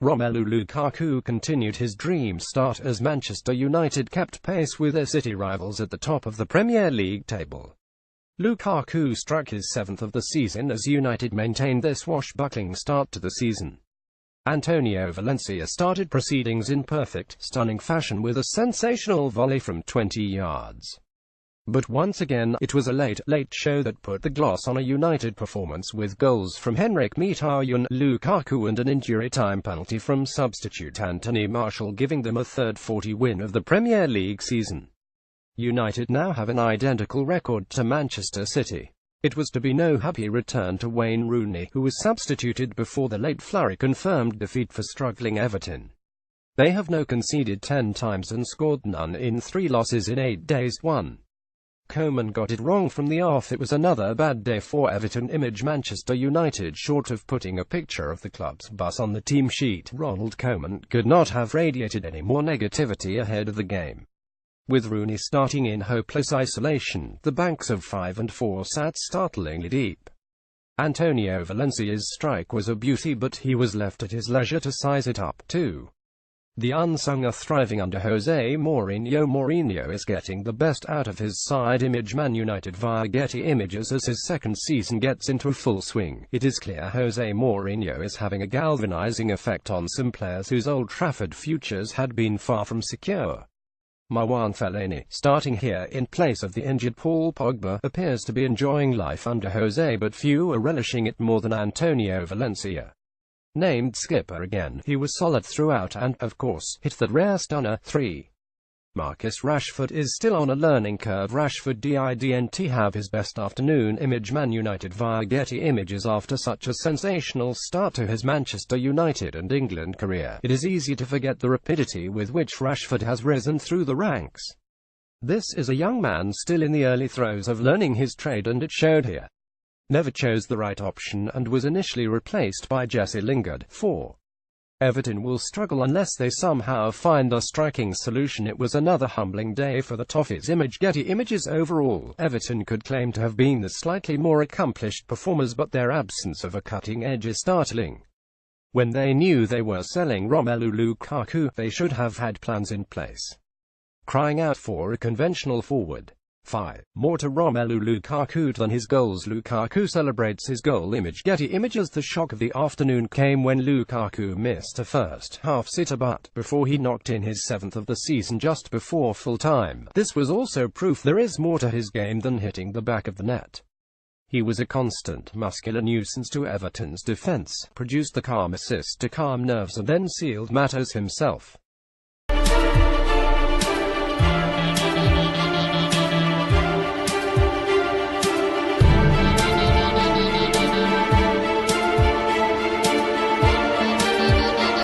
Romelu Lukaku continued his dream start as Manchester United kept pace with their City rivals at the top of the Premier League table. Lukaku struck his 7th of the season as United maintained their swashbuckling start to the season. Antonio Valencia started proceedings in perfect, stunning fashion with a sensational volley from 20 yards. But once again, it was a late show that put the gloss on a United performance with goals from Henrik Mkhitaryan, Lukaku and an injury-time penalty from substitute Anthony Martial, giving them a third 40 win of the Premier League season. United now have an identical record to Manchester City. It was to be no happy return to Wayne Rooney, who was substituted before the late flurry confirmed defeat for struggling Everton. They have now conceded 10 times and scored none in 3 losses in 8 days. 1. Koeman got it wrong from the off. It was another bad day for Everton. Image Manchester United. Short of putting a picture of the club's bus on the team sheet, Ronald Koeman could not have radiated any more negativity ahead of the game. With Rooney starting in hopeless isolation, the banks of 5 and 4 sat startlingly deep. Antonio Valencia's strike was a beauty, but he was left at his leisure to size it up, too. The unsung are thriving under Jose Mourinho. Mourinho is getting the best out of his side. Image Man United via Getty Images. As his second season gets into full swing, it is clear Jose Mourinho is having a galvanizing effect on some players whose Old Trafford futures had been far from secure. Marwan Fellaini, starting here in place of the injured Paul Pogba, appears to be enjoying life under Jose, but few are relishing it more than Antonio Valencia. Named skipper again, he was solid throughout and, of course, hit that rare stunner. 3. Marcus Rashford is still on a learning curve. Rashford didn't have his best afternoon. Image Man United via Getty Images. After such a sensational start to his Manchester United and England career, it is easy to forget the rapidity with which Rashford has risen through the ranks. This is a young man still in the early throes of learning his trade, and it showed here. Never chose the right option and was initially replaced by Jesse Lingard. 4. Everton will struggle unless they somehow find a striking solution. It was another humbling day for the Toffees. Image Getty Images. Overall, Everton could claim to have been the slightly more accomplished performers, but their absence of a cutting edge is startling. When they knew they were selling Romelu Lukaku, they should have had plans in place. Crying out for a conventional forward. 5. More to Romelu Lukaku than his goals. Lukaku celebrates his goal. Image Getty Images. The shock of the afternoon came when Lukaku missed a first-half sitter, but before he knocked in his 7th of the season just before full-time. This was also proof there is more to his game than hitting the back of the net. He was a constant, muscular nuisance to Everton's defense, produced the calm assist to calm nerves, and then sealed matters himself.